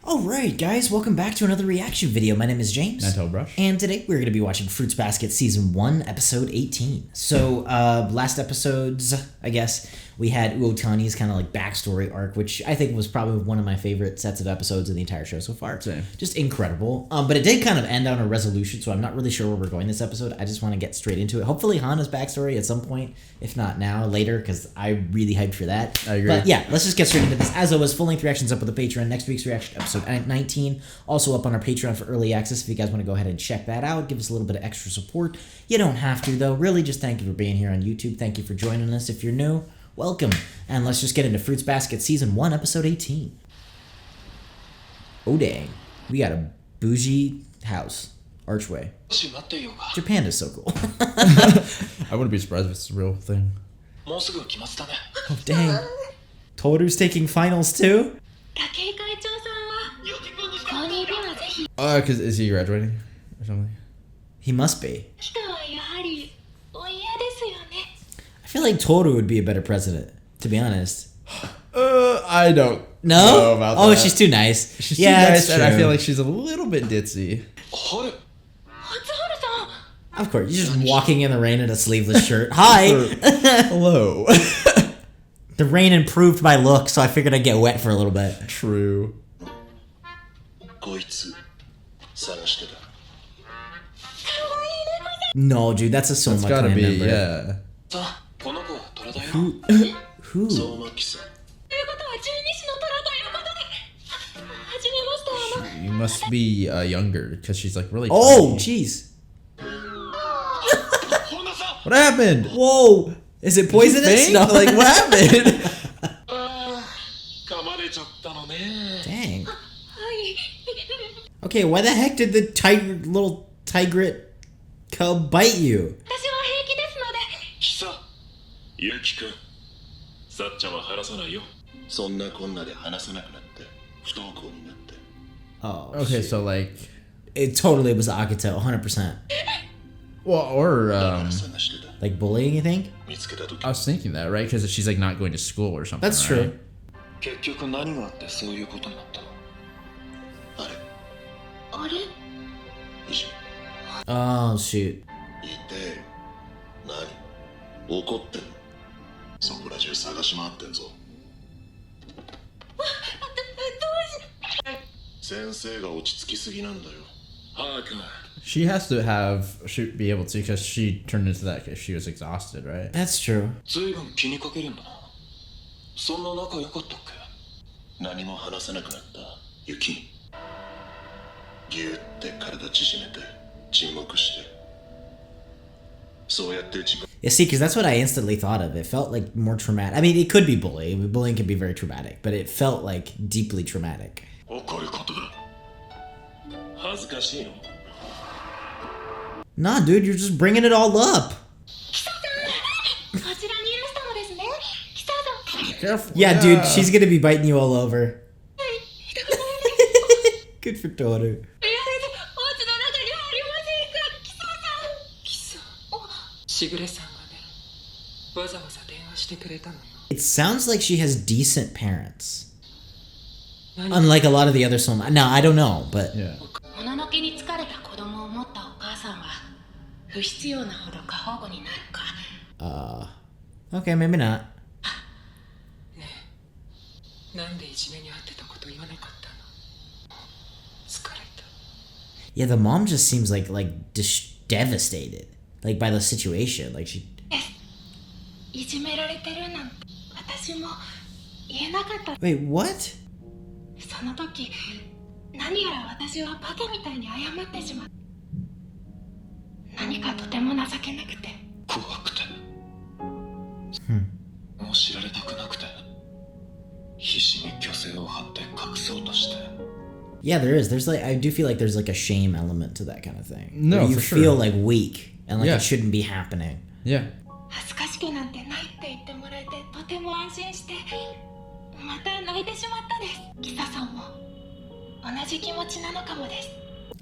Alright guys, welcome back to another reaction video. My name is James. Ninetailedbrush. And today we're going to be watching Fruits Basket Season 1, Episode 18. So, last episodes, I guess, we had Uotani's kind of like backstory arc, which I think was probably one of my favorite sets of episodes in the entire show so far. Same. Just incredible. But it did kind of end on a resolution, so I'm not really sure where we're going this episode. I just want to get straight into it. Hopefully Hana's backstory at some point, if not now, later, because I'm really hyped for that. I agree. But yeah, let's just get straight into this. As always, full-length reactions up with the Patreon. Next week's reaction, episode 19, also up on our Patreon for early access. If you guys want to go ahead and check that out, give us a little bit of extra support. You don't have to, though. Really, just thank you for being here on YouTube. Thank you for joining us. If you're new, welcome. And let's just get into Fruits Basket Season 1, Episode 18. Oh, dang. We got a bougie house. Archway. Japan is so cool. I wouldn't be surprised if it's a real thing. Oh, dang. Tohru's taking finals, too? Because is he graduating or something? He must be. I feel like Tohru would be a better president, to be honest. I don't know about that. Oh, she's too nice. She's too nice, and I feel like she's a little bit ditzy. Of course, you're just walking in the rain in a sleeveless shirt. Hi! Hello. The rain improved my look, so I figured I'd get wet for a little bit. True. No, dude, that's a Soma Gotta clan be, member. yeah. Who? You must be younger, because she's like really Oh, tiny. jeez. What happened? Whoa! Is it poisonous? No. Like, what happened? Dang. Okay, why the heck did the little tigret cub bite you? Kisa, Yuki-kun, さっちゃんは話さないよ。そんなこんなで話さなくなって不登校になって。 Oh, Okay, shit. so like, It totally was Akito, 100%. well, or Like bullying, you think? I was thinking that, right? Because she's like not going to school or something. That's right? true. 結局何があってそういうことになったの？あれ？いじめ。 Oh, shoot. いてえ。何？怒ってんの？そこら中探し回ってんぞ。先生が落ち着きすぎなんだよ。はあか。 She has to should be able to, because she turned into that because she was exhausted, right? That's true. ずいぶん気にかけるんだな。そんな仲良かったっけ？何も話さなくなったユキ。ぎゅって体縮めて沈黙して。そうやって自分。 Yeah, see, because that's what I instantly thought of. It felt like more traumatic. I mean, it could be bullying. Bullying can be very traumatic, but it felt like deeply traumatic. 怒ることだ。恥ずかしいの？ Nah, dude, you're just bringing it all up. Careful. Yeah, dude, she's gonna be biting you all over. Good for Tohru. It sounds like she has decent parents. Unlike a lot of the other Soma. No, I don't know, but... Yeah. Okay, maybe not. Yeah, the mom just seems like devastated, like by the situation. Like she. Wait, what? Yeah, there is. There's like, I do feel like there's like a shame element to that kind of thing. No, where you for sure. feel like weak and like Yeah. it shouldn't be happening. Yeah.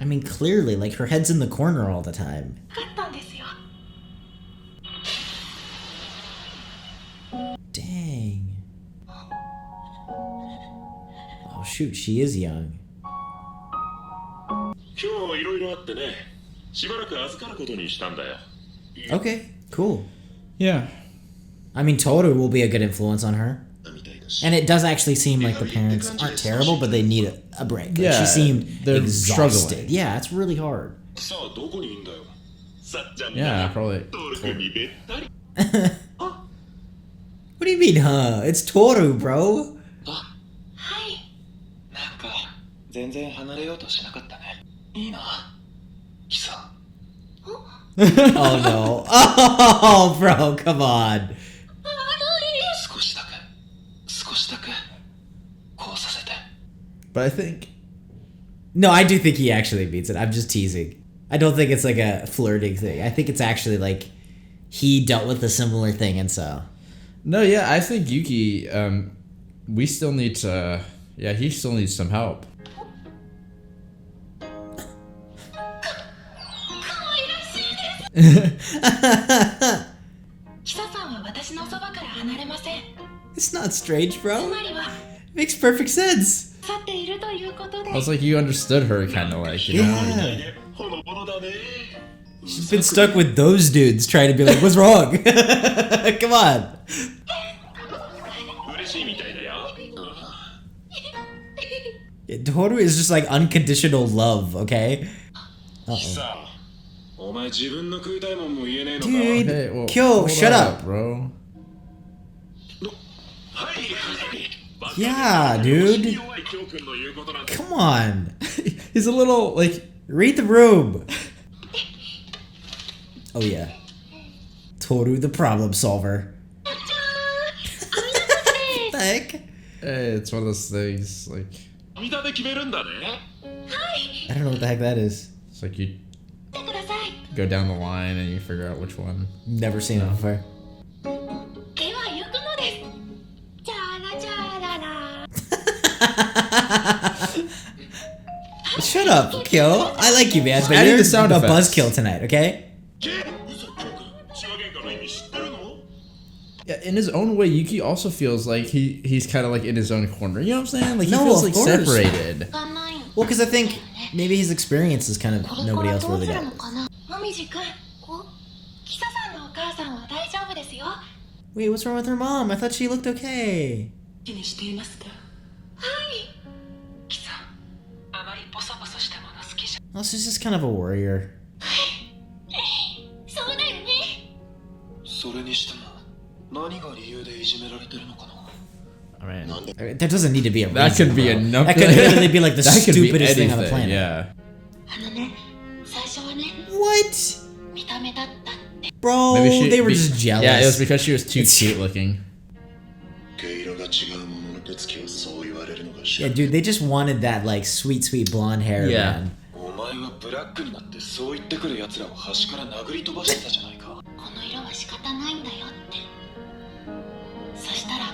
I mean, clearly, like her head's in the corner all the time. Dang. Oh shoot, she is young. 今日いろいろあってね、しばらく預かることにしたんだよ。 Okay, cool. Yeah. I mean, Tohru will be a good influence on her. And it does actually seem like the parents aren't terrible, but they need a break. Like, Yeah, she seemed they're exhausted. struggling. Yeah, it's really hard. さあどこにいんだよ。さっちゃん Yeah, が probably. トール君にべったり。 What do you mean, huh? It's Tohru, bro. あ、はい。なんか全然離れようとしなかったね。いいな、キサ。 Oh no. Oh, bro, come on. 少しだけこうさせて。 But I think No, I do think he actually beats it. I'm just teasing. I don't think it's like a flirting thing. I think it's actually like he dealt with a similar thing, and so. no, yeah, I think Yuki. We still need to. Yeah, he still needs some help. キサさんは私のそばから離れません。 It's not strange, つ bro. まりは Makes perfect sense. 去っているということで。 I was like, you understood her, kind of like, you know. Yeah. ほのぼのだね。 She's been stuck with those dudes trying to be like, what's wrong? Come on. 嬉しいみたいだよ。 Yeah, Tohru is just like unconditional love, okay? キサ、お前自分の食いたいもんも言えねえのか。 Dude, Okay, well, Kyo, hold shut up. bro. はい。 Yeah, dude. 弱いキョウ君の言うことなんて。 Come on. He's a little like. Read the room. Oh, yeah. Tohru, the problem solver. What the heck? Hey, it's one of those things like 見たで決めるんだね。 I don't know what the heck that is. it's like you 来てください。 go down the line and you figure out which one. Never seen it before. では行くのです。チャラチャララ。 Shut up, Kyo. I like you, man, but Adding you're the sound a effects. buzzkill tonight, okay? 嘘、キョウ君。血は喧嘩の意味知ってるの？ Yeah, in his own way, Yuki also feels like he's kind of like in his own corner. You know what I'm saying? Like he No, feels of like course. separated. わかんないの。 Well, because I think maybe his experience is kind of これか nobody ら else どう really する got. のかな。もみじくん、キサさんのお母さんは大丈夫ですよ。 Wait, what's wrong with her mom? I thought she looked okay. 気にしていますか。はい。キサ、あまりボソボソしたもの好きじゃ。 Well, she's just kind of a warrior. そうだよね。それにしても何が理由でいじめられてるのかな。 I mean, I mean, there doesn't need to be a that reason, could be bro. enough. That could literally be like the That could be stupidest thing on the anything, planet. Yeah. あのね、最初はね、 What? 見た目だったって。 Bro, they were just jealous. Yeah, it was because she was too cute looking. 毛色が違うものの手つきはそう言われるのが知ら Yeah, ん。 dude, they just wanted that like sweet, sweet blonde hair, Yeah. man. お前はブラックになってそう言ってくる奴らを端から殴り飛ばしてたじゃないか。この色は仕方ないんだよって。そしたら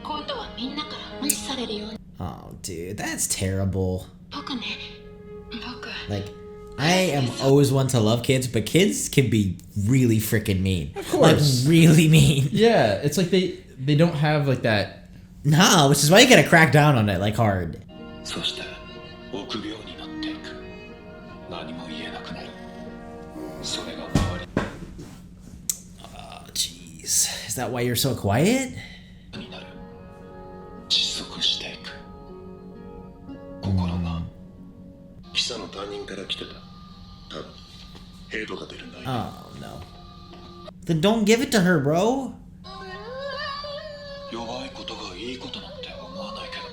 今度はみんなから無視されるように。 Oh, dude, that's terrible. 僕ね、僕 Like, I am always one to love kids, but kids can be really freaking mean. Of course. Like, really mean. Yeah, it's like they don't have like that. Nah, which is why you gotta crack down on it, like, hard. そして臆病になっていく。何も言えなくなる。それが周り Oh, jeez. Is that why you're so quiet? になる。窒息していく。心がキサの担任から来てた。多分ヘドが出るんだよ。 Oh, no. Then don't give it to her, bro. 弱いことがいいことなんて思わないけど、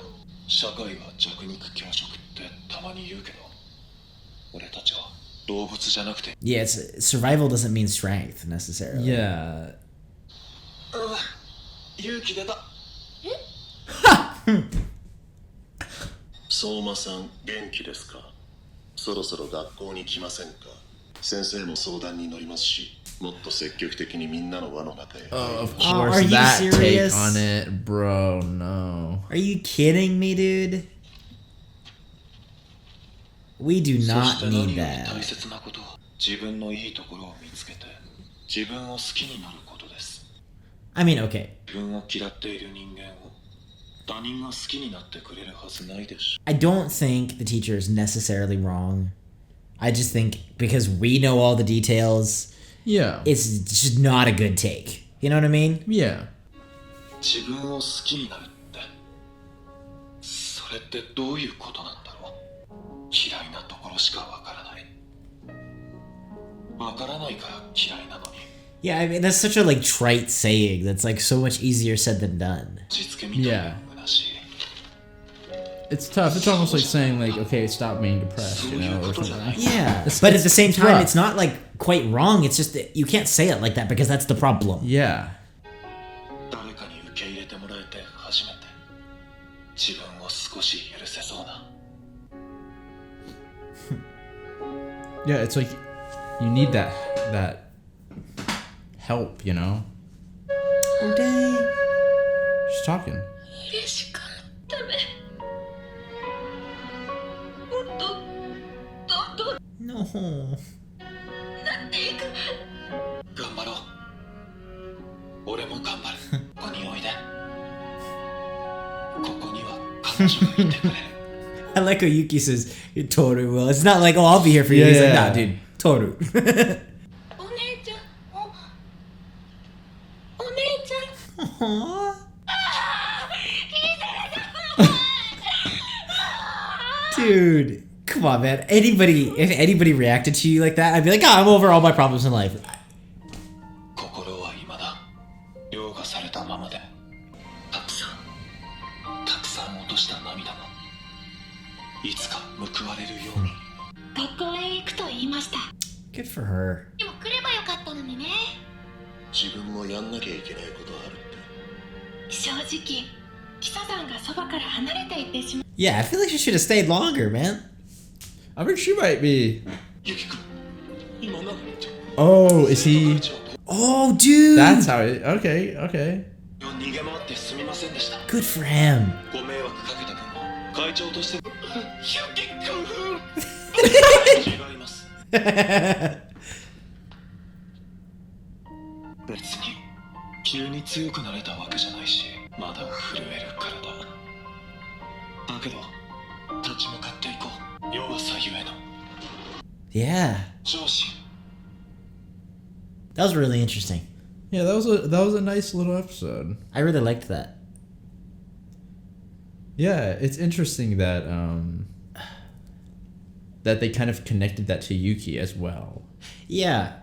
社会は弱肉強食ってたまに言うけど、俺たちは動物じゃなくて。 Yeah, survival doesn't mean strength, necessarily. Yeah. 勇気出た。相馬さん元気ですか。そろそろ学校に来ませんか。先生も相談に乗りますし、もっと積極的にみんなの輪の中へ。 Of Oh, course, are you that serious? take on it, bro. No. Are you kidding me, dude? We do そ not して何 need より大 that. 切なことは自分のいいところを見つけて自分を好きになることです。 I mean, okay. 自分を嫌っている人間を他人が好きになってくれるはずないでしょ。 I don't think the teacher is necessarily wrong I just think because we know all the details, Yeah. it's just not a good take. You know what I mean? Yeah. 自分を好きになるってそれってどういうことなんだろう。嫌いなところしかわからない。わからないから嫌いなのに。 Yeah, I mean, that's such a, like, trite saying that's, like, so much easier said than done. 実付けみたいな虚しい。 It's tough. It's almost like saying, like, okay, stop being depressed, you know, or something. Yeah, but at the same time, rough. it's not, like, quite wrong. It's just that you can't say it like that because that's the problem. Yeah. 誰かに受け入れてもらえて初めて自分を少し許せそうな。 Yeah, it's like you need that help, you know? Oh, dang. She's talking. 嬉しかったね。もっとどんどん No. なっていく。頑張ろう。俺も頑張る。ここにおいで。ここには彼女がいてくれる。 I like how Yuki says, Tohru will. It's not like, oh, I'll be here for you. Yeah, He's like, yeah. nah, dude, Tohru. お姉ちゃん、お姉ちゃん。 Aww. Dude, come on, man. If anybody reacted to you like that, I'd be like, I'm over all my problems in life. 心は未だ凌駕されたままでたくさん落とした涙もいつか報われるように。学校へ行くと言いました。 Good for her. でも来ればよかったのにね。自分もやんなきゃいけないことあるって。正直、キサさんがそばから離れていってしまう。 Yeah, I feel like she should have stayed longer, man. I mean, she might be. ユキ君、今なんて。 Oh, is he? Oh, dude. That's how it. Okay, okay. 逃げ回ってすみませんでした。 Good for him. ご迷惑かけた分も会長として。ユキ君。違います。別に急に強くなれたわけじゃないし、まだ震えるからだ。だけど立ち向かっていこう。弱さゆえの Yeah. 上司。 That was really interesting. Yeah, that was a nice little episode. I really liked that. Yeah, it's interesting that that they kind of connected that to Yuki as well. Yeah.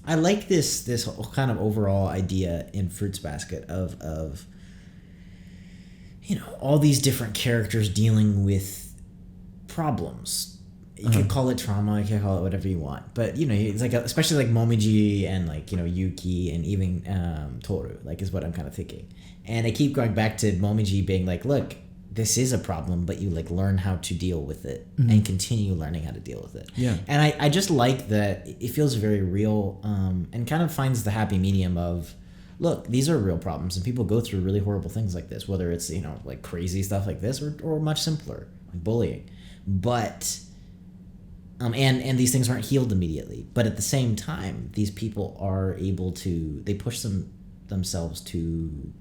I like this whole kind of overall idea in Fruits Basket of you know, all these different characters dealing with problems. You could call it trauma, you could call it whatever you want. But, you know, it's like, especially like Momiji and like, you know, Yuki and even Tohru, like, is what I'm kind of thinking. And I keep going back to Momiji being like, look, this is a problem, but you like learn how to deal with it and continue learning how to deal with it. Yeah. And I just like that it feels very real and kind of finds the happy medium of, look, these are real problems and people go through really horrible things like this, whether it's, you know, like crazy stuff like this or much simpler, like bullying. But, and these things aren't healed immediately. But at the same time, these people are able to, they push themselves to,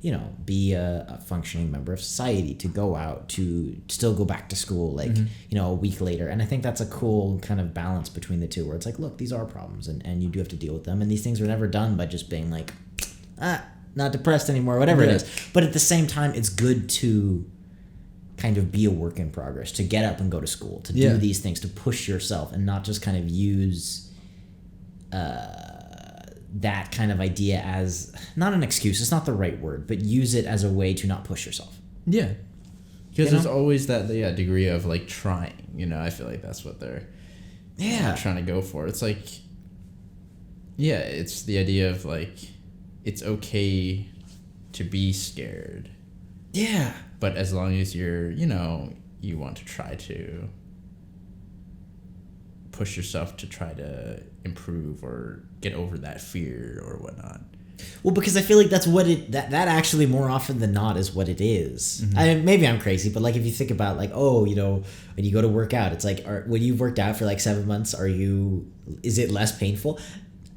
you know, be a functioning member of society, to go out, to still go back to school, like, you know, a week later. And I think that's a cool kind of balance between the two, where it's like, look, these are problems and you do have to deal with them. And these things are never done by just being like, not depressed anymore, whatever it is. But at the same time, it's good to kind of be a work in progress, to get up and go to school, to do these things, to push yourself and not just kind of use that kind of idea as not an excuse, it's not the right word, but use it as a way to not push yourself. Yeah. Because You there's know? always that degree of like trying, you know. I feel like that's what they're trying to go for. It's like, yeah, it's the idea of like, it's okay to be scared. Yeah. But as long as you're, you know, you want to try to push yourself to try to improve or get over that fear or whatnot. Well, because I feel like that's what that actually more often than not is what it is. I mean, maybe I'm crazy, but like if you think about like, oh, you know, when you go to work out, it's like, when you've worked out for like 7 months, is it less painful?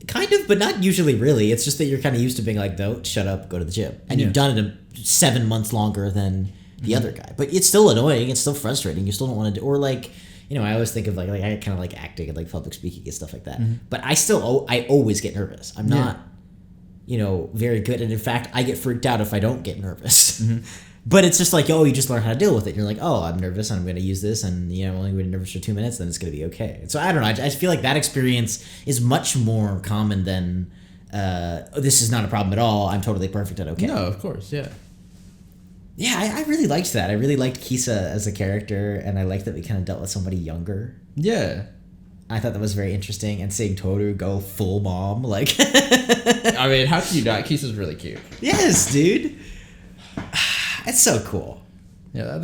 Kind of, but not usually really. It's just that you're kind of used to being like, no, shut up, go to the gym. And you've done it 7 months longer than the other guy. But it's still annoying. It's still frustrating. You still don't want to do, or like, I always think of like I kind of like acting and like public speaking and stuff like that. But I always get nervous. I'm not, very good. And in fact, I get freaked out if I don't get nervous. But it's just like, you just learn how to deal with it. You're like, I'm nervous and I'm going to use this, and I'm only going to be nervous for 2 minutes, then it's going to be okay. So I don't know. I just feel like that experience is much more common than this is not a problem at all. I'm totally perfect at okay. No, of course, yeah. Yeah, I really liked that. I really liked Kisa as a character, and I liked that we kind of dealt with somebody younger. Yeah. I thought that was very interesting, and seeing Tohru go full mom, like... I mean, how can you not? Kisa's really cute. Yes, dude. It's so cool. Yeah, it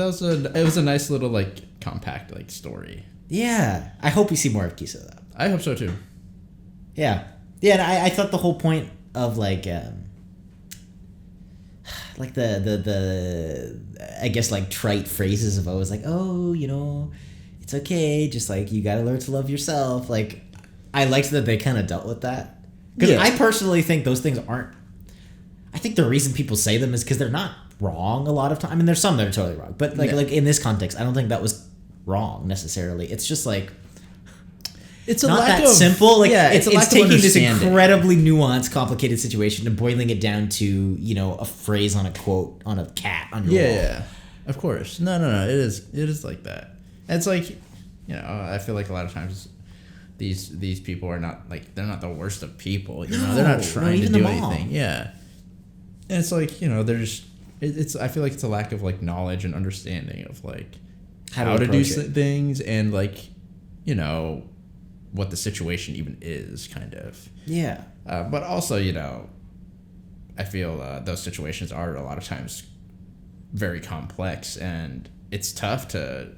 was a nice little, like, compact, like, story. Yeah. I hope we see more of Kisa, though. I hope so, too. Yeah. Yeah, and I thought the whole point of, like the I guess, like, trite phrases of always, like, it's okay, just, like, you gotta learn to love yourself. Like, I liked that they kind of dealt with that. Because I personally think those things aren't... I think the reason people say them is because they're not wrong a lot of time. I mean, there's some that are totally wrong, but like in this context, I don't think that was wrong necessarily. It's just like it's a not lack that of simple. Like it's taking this incredibly nuanced, complicated situation and boiling it down to a phrase on a quote on a cat on your wall. Yeah, of course. No. It is like that. And it's like I feel like a lot of times these people are not like they're not the worst of people. They're not trying to do anything. Yeah, and it's like it's I feel like it's a lack of like knowledge and understanding of like how to do things and like what the situation even is kind of. Yeah. But also I feel those situations are a lot of times very complex, and it's tough to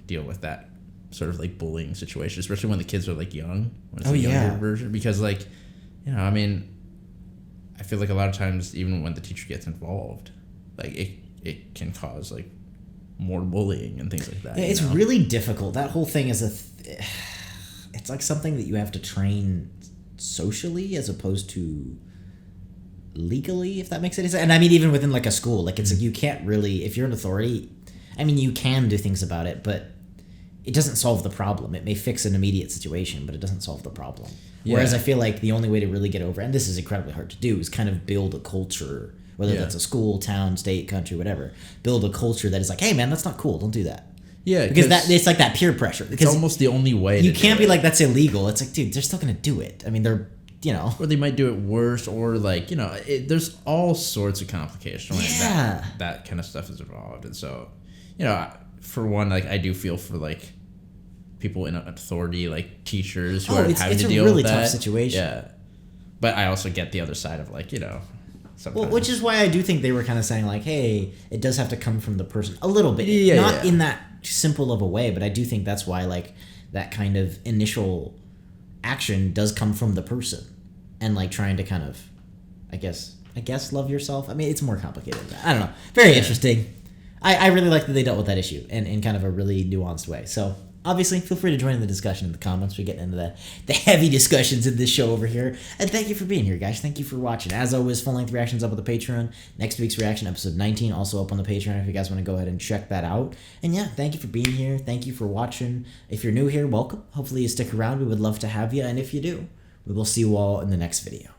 deal with that sort of like bullying situation, especially when the kids are like young. When it's a younger version, because like I mean. I feel like a lot of times, even when the teacher gets involved, like it can cause like more bullying and things like that. Yeah, it's really difficult. That whole thing is it's like something that you have to train socially as opposed to legally, if that makes any sense. And I mean, even within like a school, like it's like you can't really, if you're an authority, I mean, you can do things about it, but it doesn't solve the problem. It may fix an immediate situation, but it doesn't solve the problem. Yeah. Whereas I feel like the only way to really get over, and this is incredibly hard to do, is kind of build a culture, whether that's a school, town, state, country, whatever. Build a culture that is like, hey man, that's not cool. Don't do that. Yeah, because it's like that peer pressure. Because it's almost the only way. You can't be like that's illegal. It's like, dude, they're still gonna do it. I mean, they're or they might do it worse, or like there's all sorts of complications when that kind of stuff is involved, and so for one, like I do feel for like people in authority, like teachers who are having to deal with that. It's a really tough situation. Yeah, but I also get the other side of like sometimes. Well, which is why I do think they were kind of saying like, hey, it does have to come from the person a little bit, not in that simple of a way, but I do think that's why like that kind of initial action does come from the person, and like trying to kind of, I guess love yourself. I mean, it's more complicated than that. I don't know. Very interesting. I really like that they dealt with that issue in kind of a really nuanced way. So obviously, feel free to join in the discussion in the comments. We're getting into the heavy discussions in this show over here. And thank you for being here, guys. Thank you for watching. As always, full-length reactions up on the Patreon. Next week's reaction, episode 19, also up on the Patreon if you guys want to go ahead and check that out. And yeah, thank you for being here. Thank you for watching. If you're new here, welcome. Hopefully you stick around. We would love to have you. And if you do, we will see you all in the next video.